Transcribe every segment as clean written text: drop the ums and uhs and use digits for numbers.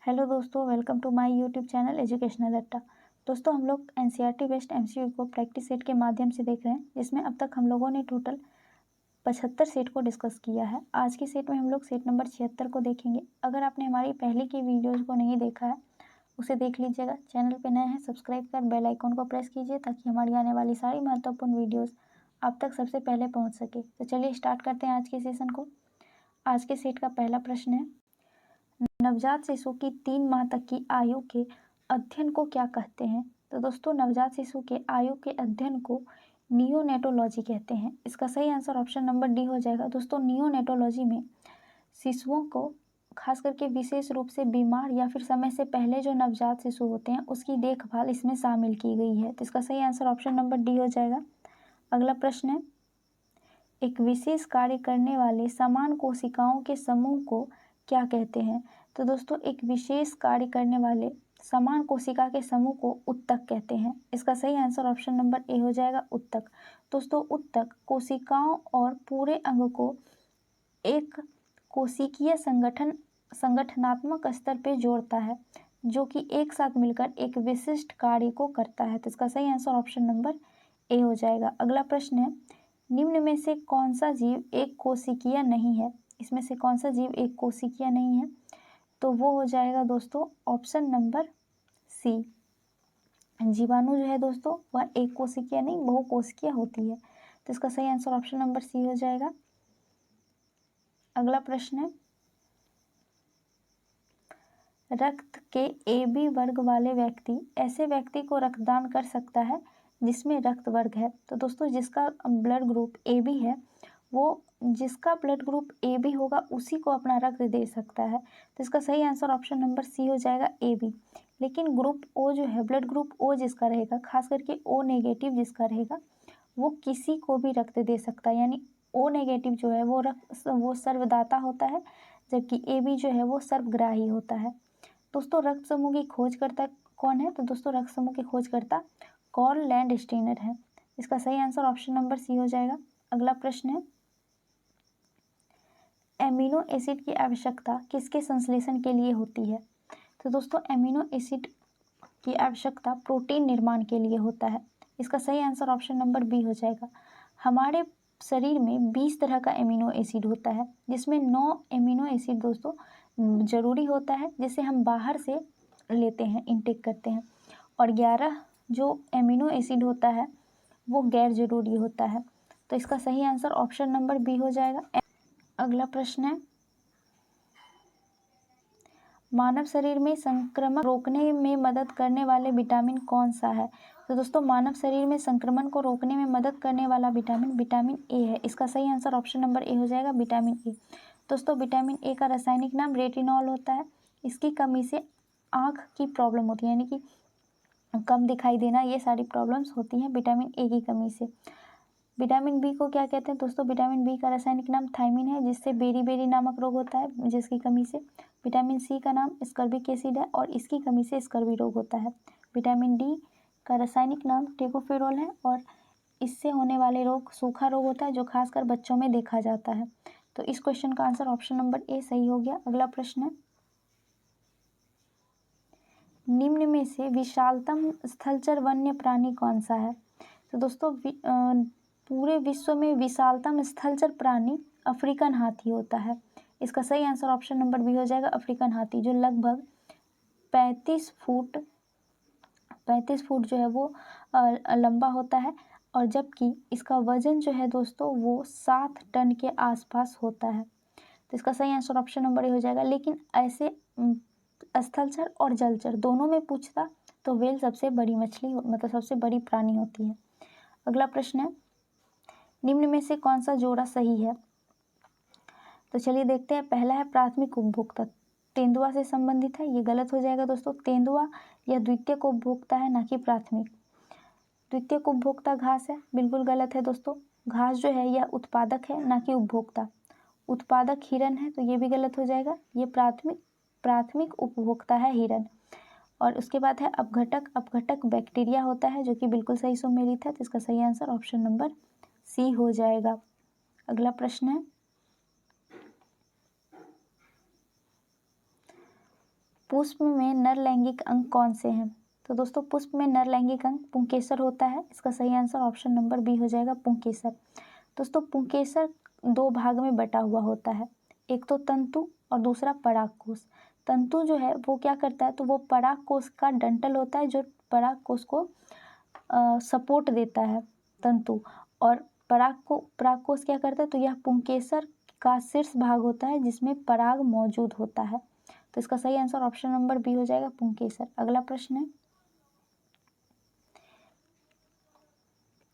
Hello दोस्तों, welcome to my YouTube channel educational Adda. दोस्तों, हम लोग एनसीईआरटी बेस्ड एमसीक्यू को प्रैक्टिस सेट के माध्यम से देख रहे हैं, जिसमें अब तक हम लोगों ने टोटल 75 सेट को डिस्कस किया है। आज की सेट में हम लोग सेट नंबर 76 को देखेंगे। अगर आपने हमारी पहले की वीडियोज़ को नहीं देखा है, उसे देख लीजिएगा। चैनल पर नए हैं, सब्सक्राइब कर बेल आइकॉन को प्रेस कीजिए ताकि हमारी आने वाली सारी महत्वपूर्ण वीडियोज़ आप तक सबसे पहले पहुँच सके। तो चलिए स्टार्ट करते हैं आज के सेशन को। आज के सेट का पहला प्रश्न है, नवजात शिशु की 3 माह तक की आयु के अध्ययन को क्या कहते हैं? तो दोस्तों, नवजात शिशु के आयु के अध्ययन को नियोनेटोलॉजी कहते हैं। इसका सही आंसर ऑप्शन नंबर डी हो जाएगा। दोस्तों, नियोनेटोलॉजी में शिशुओं को खास करके विशेष रूप से बीमार या फिर समय से पहले जो नवजात शिशु होते हैं उसकी देखभाल इसमें शामिल की गई है। तो इसका सही आंसर ऑप्शन नंबर डी हो जाएगा। अगला प्रश्न है, एक विशेष कार्य करने वाले समान कोशिकाओं के समूह को क्या कहते हैं? तो दोस्तों, एक विशेष कार्य करने वाले समान कोशिका के समूह को उत्तक कहते हैं। इसका सही आंसर ऑप्शन नंबर ए हो जाएगा, उत्तक। दोस्तों, उत्तक कोशिकाओं और पूरे अंग को एक कोशिकीय संगठनात्मक स्तर पर जोड़ता है, जो कि एक साथ मिलकर एक विशिष्ट कार्य को करता है। तो इसका सही आंसर ऑप्शन नंबर ए हो जाएगा। अगला प्रश्न है, निम्न में से कौन सा जीव एक कोशिकीय नहीं है? इसमें से कौन सा जीव एक कोशिकीय नहीं है? तो वो हो जाएगा दोस्तों ऑप्शन नंबर सी। जीवाणु जो है दोस्तों वह एक कोशिकीय नहीं बहुकोशिकीय होती है। तो इसका सही आंसर ऑप्शन नंबर सी हो जाएगा। अगला प्रश्न है, रक्त के AB वर्ग वाले व्यक्ति ऐसे व्यक्ति को रक्तदान कर सकता है जिसमें रक्त वर्ग है। तो दोस्तों, जिसका ब्लड ग्रुप AB है, वो जिसका ब्लड ग्रुप AB होगा उसी को अपना रक्त दे सकता है। तो इसका सही आंसर ऑप्शन नंबर सी हो जाएगा, AB। लेकिन ग्रुप O जो है, ब्लड ग्रुप O जिसका रहेगा, खास करके O नेगेटिव जिसका रहेगा, वो किसी को भी रक्त दे सकता है। यानी O नेगेटिव जो है वो सर्वदाता होता है, जबकि AB जो है वो सर्वग्राही होता है। दोस्तों, रक्त समूह की खोजकर्ता कौन है? तो दोस्तों, रक्त समूह की खोजकर्ता कार्ल लैंडस्टीनर है। इसका सही आंसर ऑप्शन नंबर सी हो जाएगा। अगला प्रश्न है, एमिनो एसिड की आवश्यकता किसके संश्लेषण के लिए होती है? तो दोस्तों, एमिनो एसिड की आवश्यकता प्रोटीन निर्माण के लिए होता है। इसका सही आंसर ऑप्शन नंबर बी हो जाएगा। हमारे शरीर में 20 तरह का एमिनो एसिड होता है, जिसमें 9 एमिनो एसिड दोस्तों ज़रूरी होता है, जिसे हम बाहर से लेते हैं, इनटेक करते हैं, और 11 जो एमिनो एसिड होता है वो गैर जरूरी होता है। तो इसका सही आंसर ऑप्शन नंबर बी हो जाएगा। अगला प्रश्न है, मानव शरीर में संक्रमण रोकने में मदद करने वाले विटामिन कौन सा है? तो दोस्तों, मानव शरीर में संक्रमण को रोकने में मदद करने वाला विटामिन ए है। इसका सही आंसर ऑप्शन नंबर ए हो जाएगा, विटामिन ए। दोस्तों, विटामिन ए का रासायनिक नाम रेटिनॉल होता है। इसकी कमी से आँख की प्रॉब्लम होती है, यानी कि कम दिखाई देना, ये सारी प्रॉब्लम्स होती हैं विटामिन ए की कमी से। विटामिन बी को क्या कहते हैं? दोस्तों, विटामिन बी का रासायनिक नाम थायमिन है, जिससे बेरी नामक रोग होता है, जिसकी कमी से। विटामिन सी का नाम स्कर्बिक एसिड है और इसकी कमी से स्कर्वी रोग होता है। विटामिन डी का रासायनिक नाम टेकोफेरोल है और इससे होने वाले रोग सूखा रोग होता है, जो खासकर बच्चों में देखा जाता है। तो इस क्वेश्चन का आंसर ऑप्शन नंबर ए सही हो गया। अगला प्रश्न है, निम्न में से विशालतम स्थलचर वन्य प्राणी कौन सा है? तो दोस्तों, पूरे विश्व में विशालतम स्थलचर प्राणी अफ्रीकन हाथी होता है। इसका सही आंसर ऑप्शन नंबर बी हो जाएगा, अफ्रीकन हाथी, जो लगभग 35 फुट जो है वो लंबा होता है, और जबकि इसका वजन जो है दोस्तों वो 7 टन के आसपास होता है। तो इसका सही आंसर ऑप्शन नंबर ए हो जाएगा। लेकिन ऐसे स्थलचर और जलचर दोनों में पूछता तो व्हेल सबसे बड़ी मछली मतलब सबसे बड़ी प्राणी होती है। अगला प्रश्न है, निम्न में से कौन सा जोड़ा सही है? तो चलिए देखते हैं। पहला है, प्राथमिक उपभोक्ता तेंदुआ से संबंधित है, ये गलत हो जाएगा दोस्तों। तेंदुआ यह द्वितीयक उपभोक्ता है, ना कि प्राथमिक। द्वितीयक उपभोक्ता घास है, बिल्कुल गलत है दोस्तों। घास जो है यह उत्पादक है, ना कि उपभोक्ता। उत्पादक हिरन है, तो ये भी गलत हो जाएगा। ये प्राथमिक उपभोक्ता है हिरन। और उसके बाद है अपघटक बैक्टीरिया होता है, जो कि बिल्कुल सही सुमेलित है। तो इसका सही आंसर ऑप्शन नंबर सी हो जाएगा। अगला प्रश्न है, पुष्प में नर लैंगिक अंग कौन से हैं? तो दोस्तों पुष्प में नर लैंगिक अंग पुंकेसर होता है। इसका सही आंसर ऑप्शन नंबर बी हो जाएगा, पुंकेसर। दोस्तों पुंकेसर दो भाग में बटा हुआ होता है, एक तो तंतु और दूसरा परागकोश। तंतु जो है वो क्या करता है, तो वो परागकोश का डंठल होता है जो परागकोश को सपोर्ट देता है तंतु, और परागकोश क्या करता है, तो यह पुंकेसर का शीर्ष भाग होता है जिसमें पराग मौजूद होता है। तो इसका सही आंसर ऑप्शन नंबर बी हो जाएगा, पुंकेसर। अगला प्रश्न है,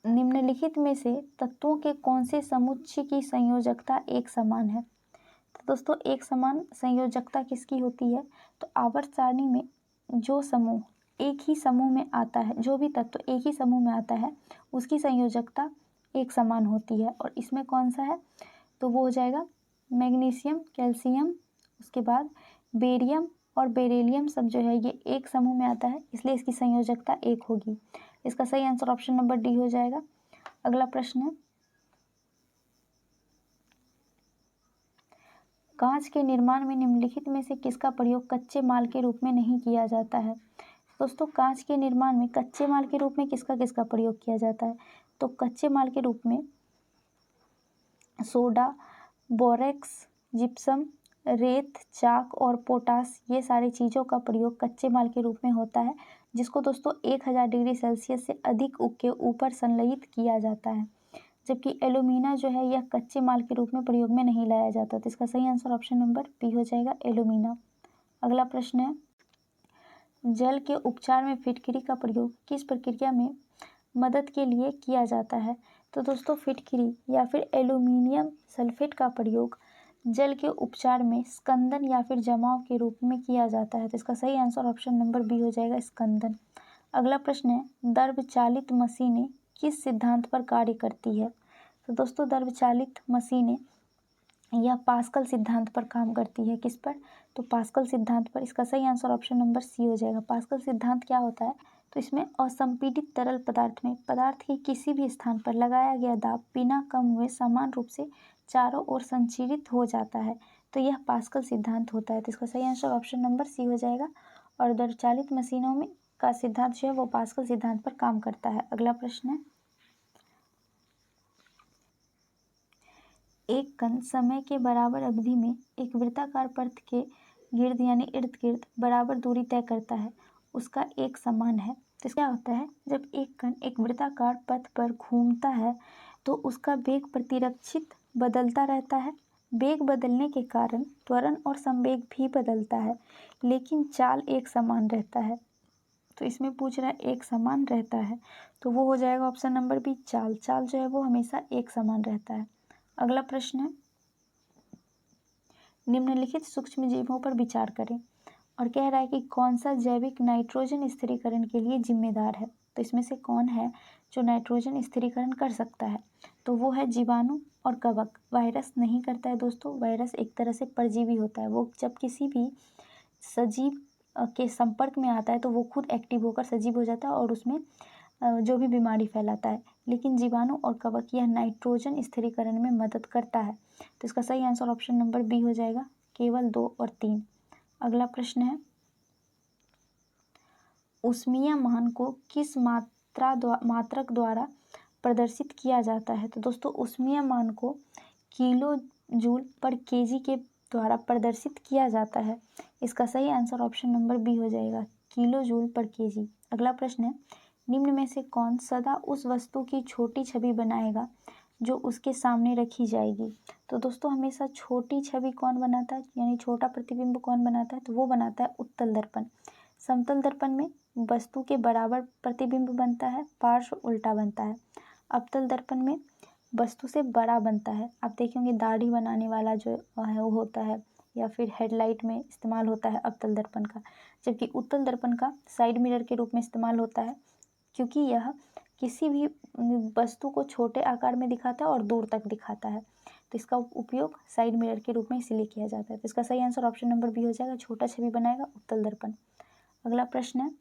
निम्नलिखित में से तत्वों के कौन से समुच्चय की संयोजकता एक समान है? तो दोस्तों एक समान संयोजकता किसकी होती है, तो आवर्त सारणी में जो समूह एक ही समूह में आता है, जो भी तत्व एक ही समूह में आता है उसकी संयोजकता एक समान होती है। और इसमें कौन सा है, तो वो हो जाएगा मैग्नीशियम, कैल्शियम, उसके बाद बेरियम और बेरिलियम सब जो है ये एक समूह में आता है, इसलिए इसकी संयोजकता एक होगी। इसका सही आंसर ऑप्शन नंबर डी हो जाएगा। अगला प्रश्न है, कांच के निर्माण में निम्नलिखित में से किसका प्रयोग कच्चे माल के रूप में नहीं किया जाता है? दोस्तों कांच के निर्माण में कच्चे माल के रूप में किसका किसका प्रयोग किया जाता है, तो कच्चे माल के रूप में सोडा, बोरेक्स, जिप्सम, रेत, चाक और पोटास, ये सारी चीज़ों का प्रयोग कच्चे माल के रूप में होता है, जिसको दोस्तों 1000 डिग्री सेल्सियस से अधिक के ऊपर संलयित किया जाता है। जबकि एल्यूमिना जो है यह कच्चे माल के रूप में प्रयोग में नहीं लाया जाता। तो इसका सही आंसर ऑप्शन नंबर बी हो जाएगा, एल्यूमिना। अगला प्रश्न है, जल के उपचार में फिटकिरी का प्रयोग किस प्रक्रिया में मदद के लिए किया जाता है? तो दोस्तों फिटकिरी या फिर एल्यूमिनियम सल्फेट का प्रयोग जल के उपचार में स्कंदन या फिर जमाव के रूप में किया जाता है। तो इसका सही आंसर ऑप्शन नंबर बी हो जाएगा, स्कंदन। अगला प्रश्न है, द्रव चालित मशीनें किस सिद्धांत पर कार्य करती है? तो दोस्तों द्रव चालित मशीनें यह पास्कल सिद्धांत पर काम करती है। किस पर, तो पास्कल सिद्धांत पर। इसका सही आंसर ऑप्शन नंबर सी हो जाएगा। पास्कल सिद्धांत क्या होता है, तो इसमें असंपीडित तरल पदार्थ में पदार्थ के किसी भी स्थान पर लगाया गया दाब बिना कम हुए समान रूप से चारों ओर संचरित हो जाता है, तो यह पास्कल सिद्धांत होता है। तो इसका सही आंसर ऑप्शन नंबर सी हो जाएगा। और द्रवचालित मशीनों में का सिद्धांत जो है वो पास्कल सिद्धांत पर काम करता है। अगला प्रश्न है, एक कण समय के बराबर अवधि में एक वृत्ताकार पथ के गिर्द यानी इर्द गिर्द बराबर दूरी तय करता है, उसका एक समान है। तो क्या होता है, जब एक कण एक वृत्ताकार पथ पर घूमता है तो उसका वेग प्रतिरक्षित बदलता रहता है। वेग बदलने के कारण त्वरण और संवेग भी बदलता है, लेकिन चाल एक समान रहता है। तो इसमें पूछ रहा है एक समान रहता है, तो वो हो जाएगा ऑप्शन नंबर बी, चाल। चाल जो है वो हमेशा एक समान रहता है। अगला प्रश्न है, निम्नलिखित सूक्ष्म जीवों पर विचार करें, और कह रहा है कि कौन सा जैविक नाइट्रोजन स्थिरीकरण के लिए जिम्मेदार है? तो इसमें से कौन है जो नाइट्रोजन स्थिरीकरण कर सकता है? तो वो है जीवाणु और कवक। वायरस नहीं करता है दोस्तों, वायरस एक तरह से परजीवी होता है, वो जब किसी भी सजीव के संपर्क में आता है तो वो खुद एक्टिव होकर सजीव हो जाता है और उसमें जो भी बीमारी फैलाता है। लेकिन जीवाणु और कवक यह नाइट्रोजन स्थिरीकरण में मदद करता है। तो इसका सही आंसर ऑप्शन नंबर बी हो जाएगा, केवल 2 और 3। अगला प्रश्न है, ऊष्मीय मान को किस मात्रक द्वारा प्रदर्शित किया जाता है? तो दोस्तों ऊष्मीय मान को किलो जूल पर केजी के द्वारा प्रदर्शित किया जाता है। इसका सही आंसर ऑप्शन नंबर बी हो जाएगा, किलो जूल पर केजी। अगला प्रश्न है, निम्न में से कौन सदा उस वस्तु की छोटी छवि बनाएगा जो उसके सामने रखी जाएगी? तो दोस्तों हमेशा छोटी छवि कौन बनाता है, यानी छोटा प्रतिबिंब कौन बनाता है? तो वो बनाता है उत्तल दर्पण। समतल दर्पण में वस्तु के बराबर प्रतिबिंब बनता है, पार्श्व उल्टा बनता है। अवतल दर्पण में वस्तु से बड़ा बनता है। आप देखेंगे दाढ़ी बनाने वाला जो है वो होता है, या फिर हेडलाइट में इस्तेमाल होता है अवतल दर्पण का, जबकि उत्तल दर्पण का साइड मिरर के रूप में इस्तेमाल होता है, क्योंकि यह किसी भी वस्तु को छोटे आकार में दिखाता है और दूर तक दिखाता है। तो इसका उपयोग साइड मिरर के रूप में इसीलिए किया जाता है। तो इसका सही आंसर ऑप्शन नंबर बी हो जाएगा, छोटा छवि बनाएगा उत्तल दर्पण। अगला प्रश्न है,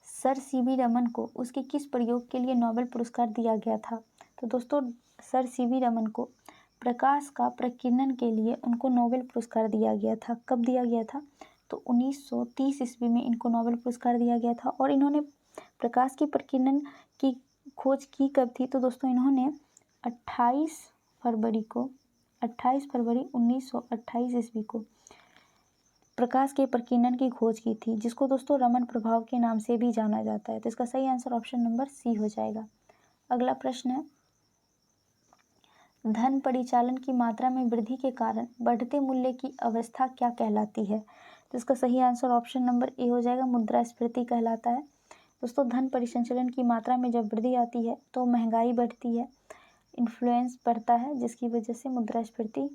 सर सीवी रमन को उसके किस प्रयोग के लिए नोबेल पुरस्कार दिया गया था? तो दोस्तों सर सीवी रमन को प्रकाश का प्रकीर्णन के लिए उनको नोबेल पुरस्कार दिया गया था। कब दिया गया था? तो 1930 ईस्वी में इनको नोबेल पुरस्कार दिया गया था। और इन्होंने प्रकाश की प्रकीर्णन की खोज की कब थी? तो दोस्तों इन्होंने 28 फरवरी 1928 ईस्वी को प्रकाश के प्रकीर्णन की खोज की थी, जिसको दोस्तों रमन प्रभाव के नाम से भी जाना जाता है। तो इसका सही आंसर ऑप्शन नंबर सी हो जाएगा। अगला प्रश्न है, धन परिचालन की मात्रा में वृद्धि के कारण बढ़ते मूल्य की अवस्था क्या कहलाती है? तो इसका सही आंसर ऑप्शन नंबर ए हो जाएगा, मुद्रास्फीति कहलाता है। दोस्तों धन परिसंचलन की मात्रा में जब वृद्धि आती है तो महंगाई बढ़ती है, इन्फ्लुएंस बढ़ता है, जिसकी वजह से मुद्रास्फीति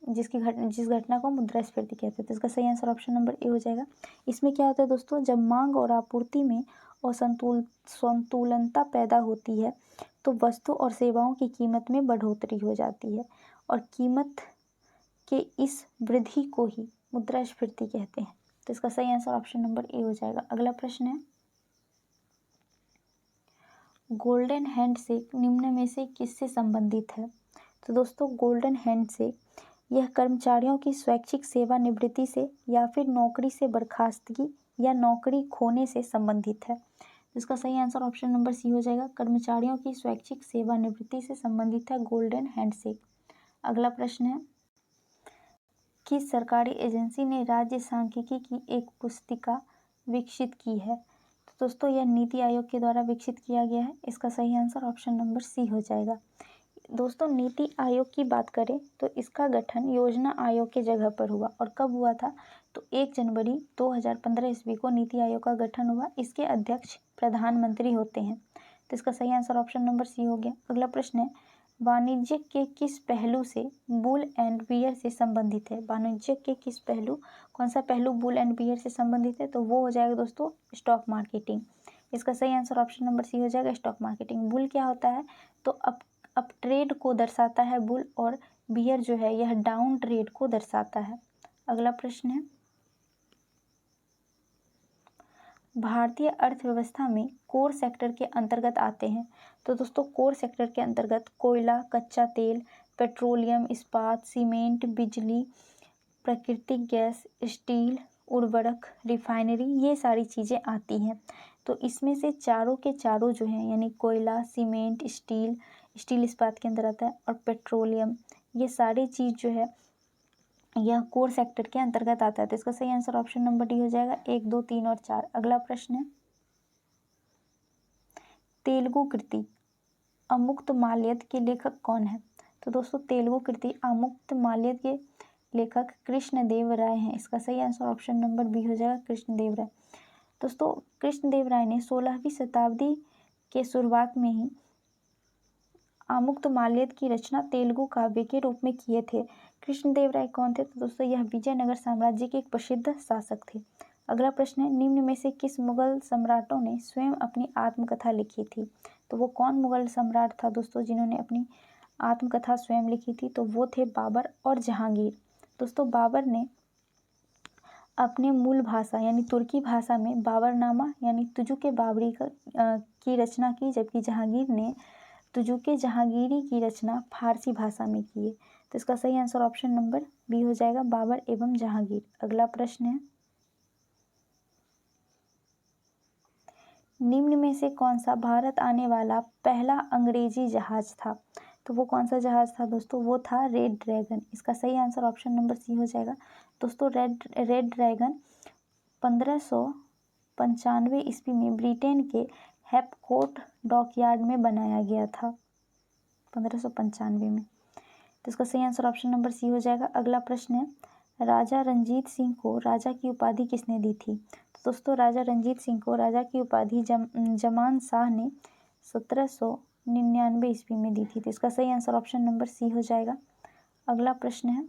जिस घटना को मुद्रास्फीति कहते हैं। तो इसका सही आंसर ऑप्शन नंबर ए हो जाएगा। इसमें क्या होता है दोस्तों, जब मांग और आपूर्ति में असंतुलनता पैदा होती है तो वस्तु और सेवाओं की कीमत में बढ़ोतरी हो जाती है, और कीमत के इस वृद्धि को ही मुद्रास्फीति कहते हैं। तो इसका सही आंसर ऑप्शन नंबर ए हो जाएगा। अगला प्रश्न है, गोल्डन हैंडशेक निम्न में से किससे संबंधित है? तो दोस्तों गोल्डन हैंडशेक यह कर्मचारियों की स्वैच्छिक सेवानिवृत्ति से या फिर नौकरी से बर्खास्तगी या नौकरी खोने से संबंधित है। इसका सही आंसर ऑप्शन नंबर सी हो जाएगा, कर्मचारियों की स्वैच्छिक सेवानिवृत्ति से संबंधित है गोल्डन हैंडशेक। अगला प्रश्न है, किस सरकारी एजेंसी ने राज्य सांख्यिकी की एक पुस्तिका विकसित की है? तो दोस्तों यह नीति आयोग के द्वारा विकसित किया गया है। इसका सही आंसर ऑप्शन नंबर सी हो जाएगा। दोस्तों नीति आयोग की बात करें तो इसका गठन योजना आयोग के जगह पर हुआ, और कब हुआ था? तो 1 जनवरी 2015 ईस्वी को नीति आयोग का गठन हुआ। इसके अध्यक्ष प्रधानमंत्री होते हैं। तो इसका सही आंसर ऑप्शन नंबर सी हो गया। अगला प्रश्न है, वाणिज्य के किस पहलू से बुल एंड बियर से संबंधित है? वाणिज्य के किस पहलू, कौन सा पहलू बुल एंड बियर से संबंधित है? तो वो हो जाएगा दोस्तों स्टॉक मार्केटिंग। इसका सही आंसर ऑप्शन नंबर सी हो जाएगा, स्टॉक मार्केटिंग। बुल क्या होता है? तो अप ट्रेड को दर्शाता है बुल, और बियर जो है यह डाउन ट्रेड को दर्शाता है। अगला प्रश्न है, भारतीय अर्थव्यवस्था में कोर सेक्टर के अंतर्गत आते हैं। तो दोस्तों कोर सेक्टर के अंतर्गत कोयला, कच्चा तेल, पेट्रोलियम, इस्पात, सीमेंट, बिजली, प्राकृतिक गैस, स्टील, उर्वरक, रिफाइनरी, ये सारी चीज़ें आती हैं। तो इसमें से चारों के चारों जो हैं, यानी कोयला, सीमेंट, स्टील इस्पात के अंदर आता है, और पेट्रोलियम, ये सारी चीज़ जो है यह कोर सेक्टर के अंतर्गत आता है। तो इसका सही आंसर ऑप्शन नंबर डी हो जाएगा, 1, 2, 3 और 4। अगला प्रश्न है, तेलुगु कृति अमुक्तमाल्यद के लेखक कौन है? तो दोस्तों तेलुगु कृति अमुक्तमाल्यद के लेखक कृष्णदेव राय हैं। इसका सही आंसर ऑप्शन नंबर बी हो जाएगा, कृष्णदेव राय। दोस्तों कृष्णदेव राय ने 16वीं शताब्दी के शुरुआत में ही अमुक्तमाल्यद की रचना तेलुगु काव्य के रूप में किए थे। कृष्णदेव राय कौन थे? तो दोस्तों यह विजयनगर साम्राज्य के एक प्रसिद्ध शासक थे। अगला प्रश्न है, निम्न में से किस मुगल सम्राटों ने स्वयं अपनी आत्मकथा लिखी थी? तो वो कौन मुगल सम्राट था दोस्तों जिन्होंने अपनी आत्मकथा स्वयं लिखी थी? तो वो थे बाबर और जहांगीर। दोस्तों बाबर ने अपने मूल भाषा यानी तुर्की भाषा में बाबरनामा यानी तुजुके बाबरी की रचना की, जबकि जहांगीर ने तुजुके जहांगीरी की रचना फारसी भाषा में की है। तो इसका सही आंसर ऑप्शन नंबर बी हो जाएगा, बाबर एवं जहांगीर। अगला प्रश्न है, निम्न में से कौन सा भारत आने वाला पहला अंग्रेजी जहाज था? तो वो कौन सा जहाज था दोस्तों? वो था रेड ड्रैगन। इसका सही आंसर ऑप्शन नंबर सी हो जाएगा। दोस्तों रेड ड्रैगन 1595 ईस्वी में ब्रिटेन के हैपकोट डॉकयार्ड में बनाया गया था, 1595 में। तो इसका सही आंसर ऑप्शन नंबर सी हो जाएगा। अगला प्रश्न है, राजा रणजीत सिंह को राजा की उपाधि किसने दी थी? तो दोस्तों राजा रणजीत सिंह को राजा की उपाधि जमान शाह ने 1799 ईस्वी में दी थी। तो इसका सही आंसर ऑप्शन नंबर सी हो जाएगा। अगला प्रश्न है,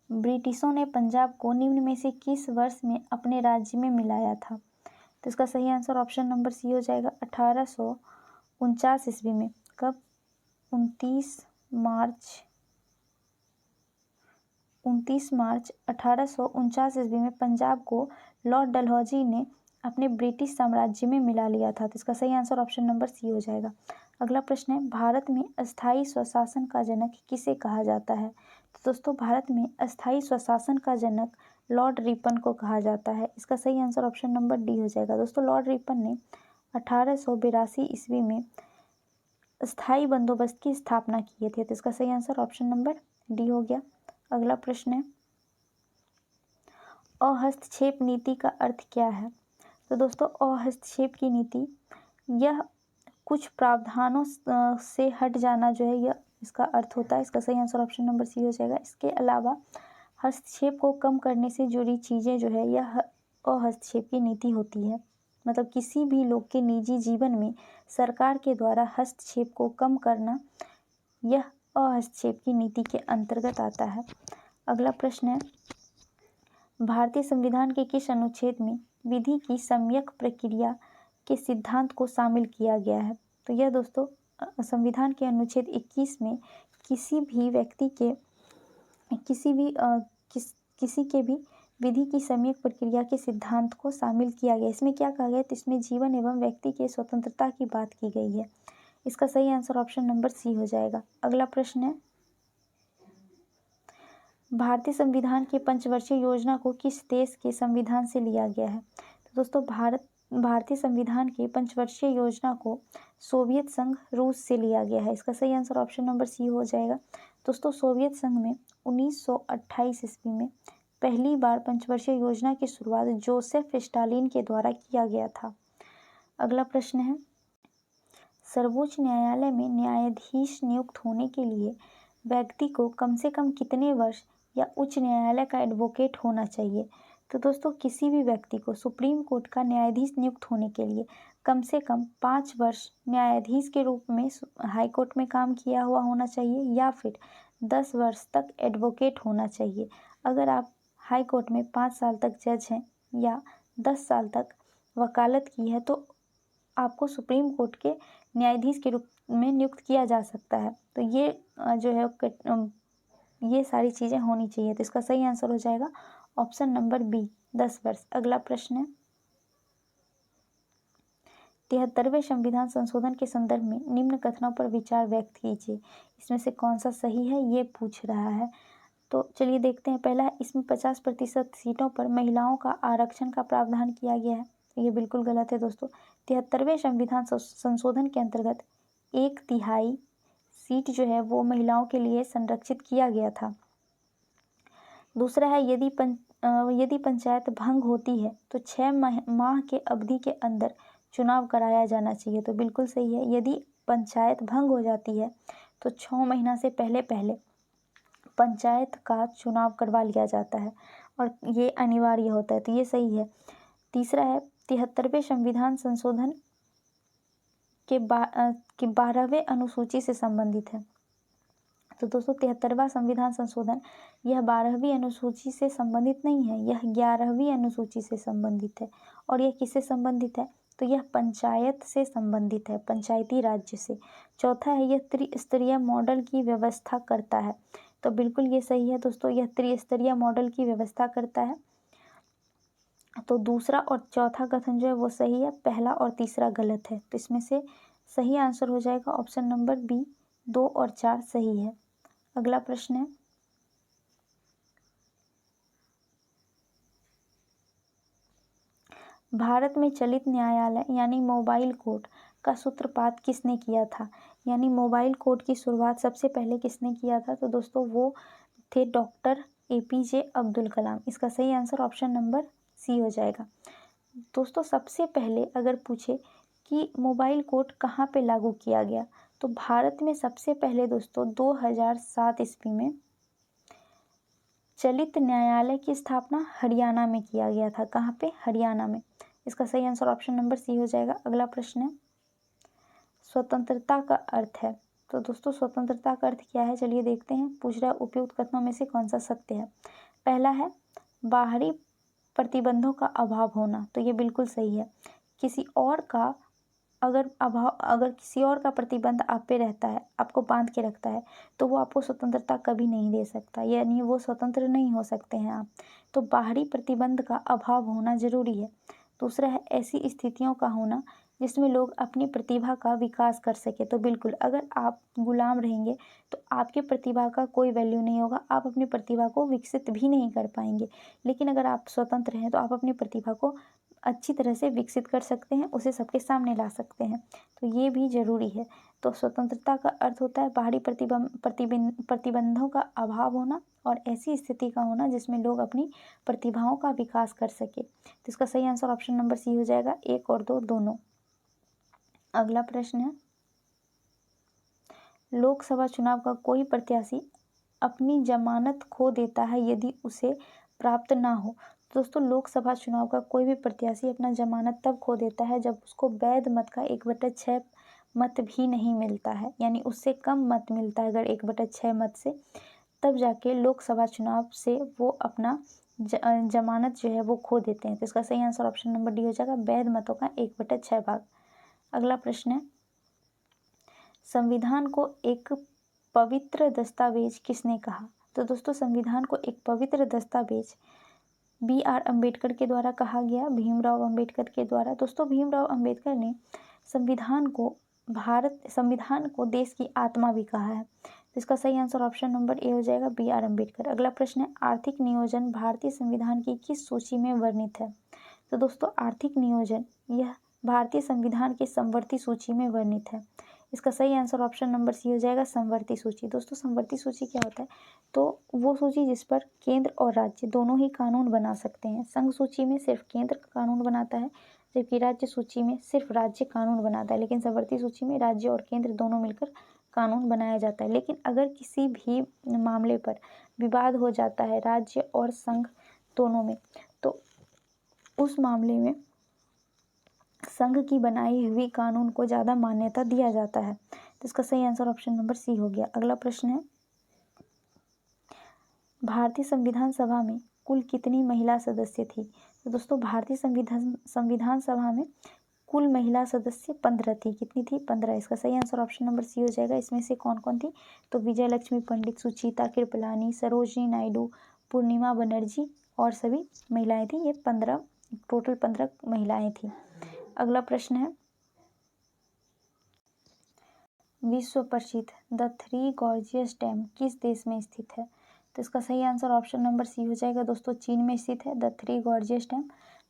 ब्रिटिशों ने पंजाब को निम्न में से किस वर्ष में अपने राज्य में मिलाया था? तो इसका सही आंसर ऑप्शन नंबर सी हो जाएगा, 1849 ईस्वी में। कब? 29 मार्च 1849 ईस्वी में पंजाब को लॉर्ड डलहौजी ने अपने ब्रिटिश साम्राज्य में मिला लिया था। तो इसका सही आंसर ऑप्शन नंबर सी हो जाएगा। अगला प्रश्न है, भारत में अस्थायी स्वशासन का जनक किसे कहा जाता है? तो दोस्तों भारत में अस्थायी स्वशासन का जनक लॉर्ड रिपन को कहा जाता है। इसका सही आंसर ऑप्शन नंबर डी हो जाएगा। दोस्तों लॉर्ड रिपन ने 1882 ईस्वी में स्थायी बंदोबस्त की स्थापना किए थे। तो इसका सही आंसर ऑप्शन नंबर डी हो गया। अगला प्रश्न है, अहस्तक्षेप नीति का अर्थ क्या है? तो दोस्तों अहस्तक्षेप की नीति यह कुछ प्रावधानों से हट जाना जो है, यह इसका अर्थ होता है। इसका सही आंसर ऑप्शन नंबर सी हो जाएगा। इसके अलावा हस्तक्षेप को कम करने से जुड़ी चीज़ें जो है यह अहस्तक्षेप की नीति होती है। मतलब किसी भी लोग के निजी जीवन में सरकार के द्वारा हस्तक्षेप को कम करना, यह अहस्तक्षेप की नीति के अंतर्गत आता है। अगला प्रश्न है, भारतीय संविधान के किस अनुच्छेद में विधि की सम्यक प्रक्रिया के सिद्धांत को शामिल किया गया है? तो यह दोस्तों संविधान के अनुच्छेद 21 में किसी भी व्यक्ति के किसी के भी विधि की सम्यक प्रक्रिया के सिद्धांत को शामिल किया गया। इसमें क्या कहा गया? तो इसमें जीवन एवं व्यक्ति के स्वतंत्रता की बात की गई है। इसका सही आंसर ऑप्शन नंबर सी हो जाएगा। अगला प्रश्न है, भारतीय संविधान की पंचवर्षीय योजना को किस देश के संविधान से लिया गया है? तो दोस्तों भारतीय संविधान की पंचवर्षीय योजना को सोवियत संघ रूस से लिया गया है। इसका सही आंसर ऑप्शन नंबर सी हो जाएगा। दोस्तों सोवियत संघ में 1928 ईस्वी में पहली बार पंचवर्षीय योजना की शुरुआत जोसेफ स्टालिन के द्वारा किया गया था। अगला प्रश्न है, सर्वोच्च न्यायालय में न्यायाधीश नियुक्त होने के लिए व्यक्ति को कम से कम कितने वर्ष या उच्च न्यायालय का एडवोकेट होना चाहिए? तो दोस्तों किसी भी व्यक्ति को सुप्रीम कोर्ट का न्यायाधीश नियुक्त होने के लिए कम से कम 5 वर्ष न्यायाधीश के रूप में हाई कोर्ट में काम किया हुआ होना चाहिए या फिर 10 वर्ष तक एडवोकेट होना चाहिए। अगर आप हाई कोर्ट में 5 साल तक जज हैं या 10 साल तक वकालत की है तो आपको सुप्रीम कोर्ट के न्यायाधीश के रूप में नियुक्त किया जा सकता है। तो ये जो है ये सारी चीज़ें होनी चाहिए। तो इसका सही आंसर हो जाएगा ऑप्शन नंबर बी 10 वर्ष। अगला प्रश्न है, 73वें संविधान संशोधन के संदर्भ में निम्न कथनों पर विचार व्यक्त कीजिए। इसमें से कौन सा सही है ये पूछ रहा है। तो चलिए देखते हैं। पहला है, इसमें 50% सीटों पर महिलाओं का आरक्षण का प्रावधान किया गया है। ये बिल्कुल गलत है दोस्तों। 73वें संविधान संशोधन के अंतर्गत 1/3 सीट जो है वो महिलाओं के लिए संरक्षित किया गया था। दूसरा है, यदि पंचायत भंग होती है तो 6 माह के अवधि के अंदर चुनाव कराया जाना चाहिए। तो बिल्कुल सही है। यदि पंचायत भंग हो जाती है तो 6 महीना से पहले पंचायत का चुनाव करवा लिया जाता है और ये अनिवार्य होता है। तो ये सही है। तीसरा है, 73वें संविधान संशोधन के 12वें अनुसूची से संबंधित है। तो दोस्तों 73वां संविधान संशोधन यह 12वीं अनुसूची से संबंधित नहीं है, यह 11वीं अनुसूची से संबंधित है। और यह किससे संबंधित है? तो यह पंचायत से संबंधित है, पंचायती राज्य से। चौथा है, यह त्रिस्तरीय मॉडल की व्यवस्था करता है। तो बिल्कुल ये सही है दोस्तों, यह त्रिस्तरीय मॉडल की व्यवस्था करता है। तो दूसरा और चौथा कथन जो है वो सही है, पहला और तीसरा गलत है। तो इसमें से सही आंसर हो जाएगा ऑप्शन नंबर बी 2 और 4 सही है। अगला प्रश्न है, भारत में चलित न्यायालय यानी मोबाइल कोर्ट का सूत्रपात किसने किया था? यानी मोबाइल कोर्ट की शुरुआत सबसे पहले किसने किया था? तो दोस्तों वो थे डॉक्टर APJ अब्दुल कलाम। इसका सही आंसर ऑप्शन नंबर सी हो जाएगा। दोस्तों सबसे पहले अगर पूछे कि मोबाइल कोर्ट कहाँ पे लागू किया गया, तो भारत में सबसे पहले दोस्तों 2007 ईस्वी में चलित न्यायालय की स्थापना हरियाणा में किया गया था। कहाँ पे? हरियाणा में। इसका सही आंसर ऑप्शन नंबर सी हो जाएगा। अगला प्रश्न है, स्वतंत्रता का अर्थ है। तो दोस्तों स्वतंत्रता का अर्थ क्या है, चलिए देखते हैं। पूछ रहा है उपयुक्त कथनों में से कौन सा सत्य है। पहला है, बाहरी प्रतिबंधों का अभाव होना। तो ये बिल्कुल सही है। किसी और का अगर किसी और का प्रतिबंध आप पे रहता है, आपको बांध के रखता है, तो वो आपको स्वतंत्रता कभी नहीं दे सकता, यानी वो स्वतंत्र नहीं हो सकते हैं आप। तो बाहरी प्रतिबंध का अभाव होना जरूरी है। दूसरा है, ऐसी स्थितियों का होना जिसमें लोग अपनी प्रतिभा का विकास कर सके। तो बिल्कुल, अगर आप गुलाम रहेंगे तो आपकी प्रतिभा का कोई वैल्यू नहीं होगा, आप अपनी प्रतिभा को विकसित भी नहीं कर पाएंगे। लेकिन अगर आप स्वतंत्र हैं तो आप अपनी प्रतिभा को अच्छी तरह से विकसित कर सकते हैं, उसे सबके सामने ला सकते हैं। तो ये भी ज़रूरी है। तो स्वतंत्रता का अर्थ होता है बाहरी प्रतिबंधों का अभाव होना और ऐसी स्थिति का होना जिसमें लोग अपनी प्रतिभाओं का विकास कर सके। तो इसका सही आंसर ऑप्शन नंबर सी हो जाएगा, 1 और 2 दोनों। अगला प्रश्न है, लोकसभा चुनाव का कोई प्रत्याशी अपनी जमानत खो देता है यदि उसे प्राप्त ना हो। दोस्तों, लोकसभा चुनाव का कोई भी प्रत्याशी अपना जमानत तब खो देता है जब उसको वैध मत का 1/6 मत भी नहीं मिलता है, यानी उससे कम मत मिलता है अगर 1/6 मत से, तब जाके लोकसभा चुनाव से वो अपना जमानत जो है वो खो देते हैं। तो इसका सही आंसर ऑप्शन नंबर डी हो जाएगा, वैध मतों का 1/6 भाग। अगला प्रश्न है, संविधान को एक पवित्र दस्तावेज किसने कहा। तो दोस्तों, संविधान को एक पवित्र दस्तावेज BR अम्बेडकर के द्वारा कहा गया, भीमराव अम्बेडकर के द्वारा। दोस्तों, भीमराव अम्बेडकर ने संविधान को देश की आत्मा भी कहा है। तो इसका सही आंसर ऑप्शन नंबर ए हो जाएगा, BR अम्बेडकर। अगला प्रश्न है, आर्थिक नियोजन भारतीय संविधान की किस सूची में वर्णित है। तो दोस्तों, आर्थिक नियोजन यह भारतीय संविधान की समवर्ती सूची में वर्णित है। इसका सही आंसर ऑप्शन नंबर सी हो जाएगा, समवर्ती सूची। दोस्तों, समवर्ती सूची क्या होता है, तो वो सूची जिस पर केंद्र और राज्य दोनों ही कानून बना सकते हैं। संघ सूची में सिर्फ केंद्र कानून बनाता है, जबकि राज्य सूची में सिर्फ राज्य कानून बनाता है। लेकिन समवर्ती सूची में राज्य और केंद्र दोनों मिलकर कानून बनाया जाता है। लेकिन अगर किसी भी मामले पर विवाद हो जाता है राज्य और संघ दोनों में, तो उस मामले में संघ की बनाई हुई कानून को ज़्यादा मान्यता दिया जाता है। तो इसका सही आंसर ऑप्शन नंबर सी हो गया। अगला प्रश्न है, भारतीय संविधान सभा में कुल कितनी महिला सदस्य थी। तो दोस्तों, भारतीय संविधान सभा में कुल महिला सदस्य 15 थी। कितनी थी, 15। इसका सही आंसर ऑप्शन नंबर सी हो जाएगा। इसमें से कौन कौन थी, तो विजय लक्ष्मी पंडित, सुचेता कृपलानी, सरोजिनी नायडू, पूर्णिमा बनर्जी और सभी महिलाएं थी। ये 15, टोटल 15 महिलाएं थी। अगला प्रश्न है, विश्व प्रसिद्ध द थ्री गॉर्जियस डैम किस देश में स्थित है। तो इसका सही आंसर ऑप्शन नंबर सी हो जाएगा। दोस्तों, चीन में स्थित है द थ्री गॉर्जियस डैम।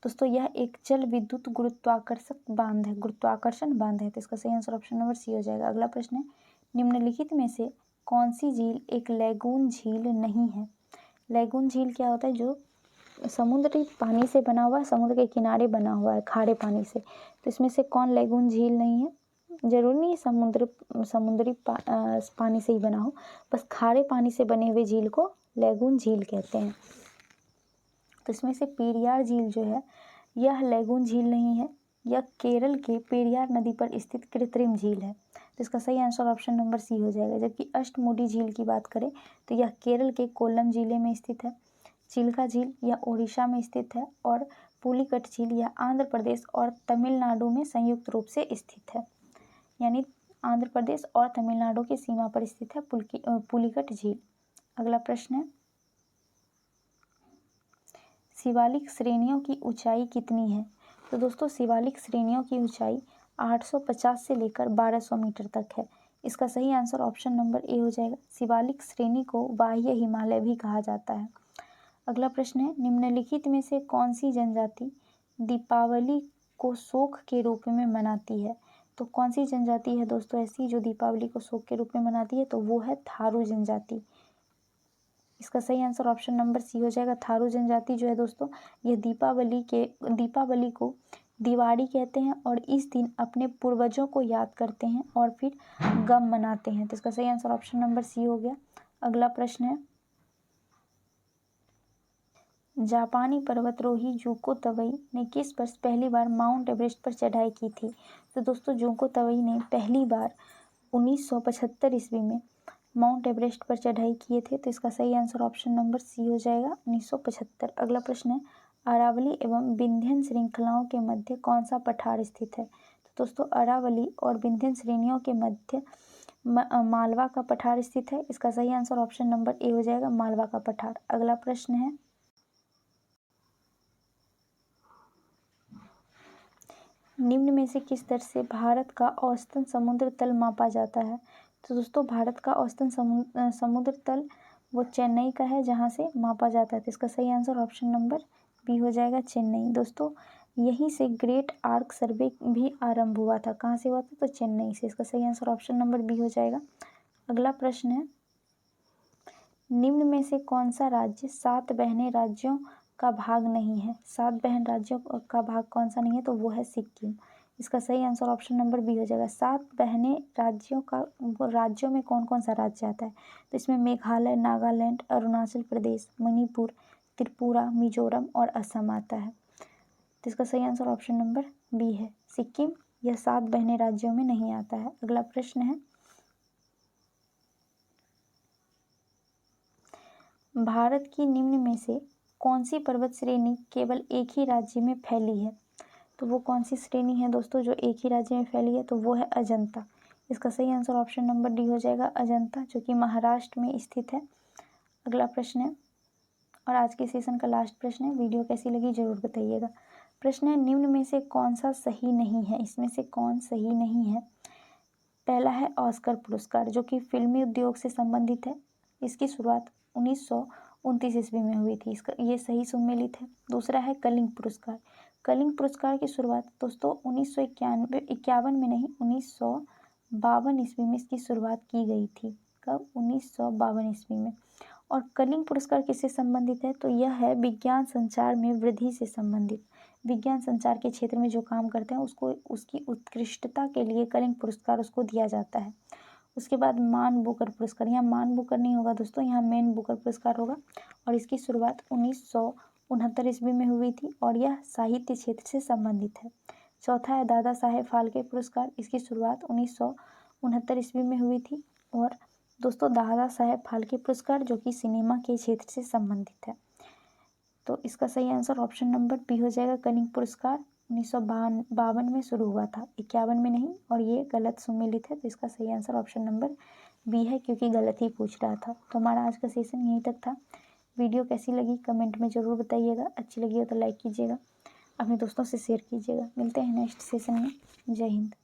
दोस्तों, यह एक जल विद्युत गुरुत्वाकर्षण बांध है। तो इसका सही आंसर ऑप्शन नंबर सी हो जाएगा। अगला प्रश्न है, निम्नलिखित में से कौन सी झील एक लैगून झील नहीं है। लैगून झील क्या होता है, जो समुद्री पानी से बना हुआ है, समुद्र के किनारे बना हुआ है खारे पानी से। तो इसमें से कौन लैगून झील नहीं है, जरूरी नहीं समुद्री पानी से ही बना हो, बस खारे पानी से बने हुए झील को लैगून झील कहते हैं। तो इसमें से पेरियार झील जो है यह लैगून झील नहीं है, यह केरल के पेरियार नदी पर स्थित कृत्रिम झील है। तो इसका सही आंसर ऑप्शन नंबर सी हो जाएगा। जबकि अष्टमुडी झील की बात करें तो यह केरल के कोल्लम जिले में स्थित है। चिल्का झील यह ओडिशा में स्थित है और पुलिकट झील यह आंध्र प्रदेश और तमिलनाडु में संयुक्त रूप से स्थित है, यानी आंध्र प्रदेश और तमिलनाडु की सीमा पर स्थित है पुलिकट झील। अगला प्रश्न है, शिवालिक श्रेणियों की ऊंचाई कितनी है। तो दोस्तों, शिवालिक श्रेणियों की ऊंचाई 850 से लेकर 1200 मीटर तक है। इसका सही आंसर ऑप्शन नंबर ए हो जाएगा। शिवालिक श्रेणी को बाह्य हिमालय भी कहा जाता है। अगला प्रश्न है, निम्नलिखित में से कौन सी जनजाति दीपावली को शोक के रूप में मनाती है। तो कौन सी जनजाति है दोस्तों ऐसी जो दीपावली को शोक के रूप में मनाती है, तो वो है थारू जनजाति। इसका सही आंसर ऑप्शन नंबर सी हो जाएगा। थारू जनजाति जो है दोस्तों, यह दीपावली को दिवाली कहते हैं और इस दिन अपने पूर्वजों को याद करते हैं और फिर गम मनाते हैं। तो इसका सही आंसर ऑप्शन नंबर सी हो गया। अगला प्रश्न है, जापानी पर्वतारोही जुको तबई ने किस वर्ष पहली बार माउंट एवरेस्ट पर चढ़ाई की थी। तो दोस्तों, जुको तबई ने पहली बार 1975 ईस्वी में माउंट एवरेस्ट पर चढ़ाई किए थे। तो इसका सही आंसर ऑप्शन नंबर सी हो जाएगा, 1975। अगला प्रश्न है, अरावली एवं विंध्यन श्रृंखलाओं के मध्य कौन सा पठार स्थित है। तो दोस्तों, अरावली और विंध्यन श्रेणियों के मध्य मालवा का पठार स्थित है। इसका सही आंसर ऑप्शन नंबर ए हो जाएगा, मालवा का पठार। अगला प्रश्न है, निम्न में से किस दर से भारत का औसतन समुद्र तल मापा जाता है? तो दोस्तों भारत का औसतन समुद्र तल वो चेन्नई का है, जहाँ से मापा जाता है। तो इसका सही आंसर ऑप्शन नंबर बी हो जाएगा, चेन्नई। दोस्तों यहीं से ग्रेट आर्क सर्वे भी आरंभ हुआ था। कहाँ से हुआ था? तो चेन्नई से। इसका सही आंसर ऑप्शन नंबर बी हो जाएगा। अगला प्रश्न है, निम्न में से कौन सा राज्य 7 बहने राज्यों का भाग नहीं है? 7 बहन राज्यों का भाग कौन सा नहीं है? तो वो है सिक्किम। इसका सही आंसर ऑप्शन नंबर बी हो जाएगा। 7 बहने राज्यों में कौन कौन सा राज्य आता है? तो इसमें मेघालय, नागालैंड, अरुणाचल प्रदेश, मणिपुर, त्रिपुरा, मिजोरम और असम आता है। तो इसका सही आंसर ऑप्शन नंबर बी है, सिक्किम। यह 7 बहने राज्यों में नहीं आता है। अगला प्रश्न है, भारत की निम्न में से कौन सी पर्वत श्रेणी केवल एक ही राज्य में फैली है? तो वो कौन सी श्रेणी है दोस्तों जो एक ही राज्य में फैली है? तो वो है अजंता। इसका सही आंसर ऑप्शन नंबर डी हो जाएगा, अजंता, जो कि महाराष्ट्र में स्थित है। अगला प्रश्न है, और आज के सेशन का लास्ट प्रश्न है। वीडियो कैसी लगी जरूर बताइएगा। प्रश्न है, निम्न में से कौन सा सही नहीं है? इसमें से कौन सही नहीं है? पहला है ऑस्कर पुरस्कार, जो कि फिल्मी उद्योग से संबंधित है। इसकी शुरुआत 1929 ईस्वी में हुई थी। इसका ये सही सुमेलित है। दूसरा है कलिंग पुरस्कार। कलिंग पुरस्कार की शुरुआत दोस्तों 1951 में नहीं, 1952 ईस्वी में इसकी शुरुआत की गई थी। कब? 1952 ईस्वी में। और कलिंग पुरस्कार किससे संबंधित है? तो यह है विज्ञान संचार में वृद्धि से संबंधित। विज्ञान संचार के क्षेत्र में जो काम करते हैं उसको, उसकी उत्कृष्टता के लिए कलिंग पुरस्कार उसको दिया जाता है। उसके बाद मान बुकर पुरस्कार। यहाँ मान बुकर नहीं होगा दोस्तों, यहाँ मैन बुकर पुरस्कार होगा। और इसकी शुरुआत 1969 ईस्वी में हुई थी और यह साहित्य क्षेत्र से संबंधित है। चौथा है दादा साहेब फाल्के पुरस्कार। इसकी शुरुआत 1969 ईस्वी में हुई थी। और दोस्तों दादा साहेब फाल्के पुरस्कार जो कि सिनेमा के क्षेत्र से संबंधित है। तो इसका सही आंसर ऑप्शन नंबर बी हो जाएगा, कलिंग पुरस्कार 1952 में शुरू हुआ था, 51 में नहीं। और ये गलत सुमेलित है। तो इसका सही आंसर ऑप्शन नंबर बी है, क्योंकि गलत ही पूछ रहा था। तो हमारा आज का सेशन यहीं तक था। वीडियो कैसी लगी कमेंट में ज़रूर बताइएगा। अच्छी लगी हो तो लाइक कीजिएगा, अपने दोस्तों से शेयर कीजिएगा। मिलते हैं नेक्स्ट सेशन में। जय हिंद।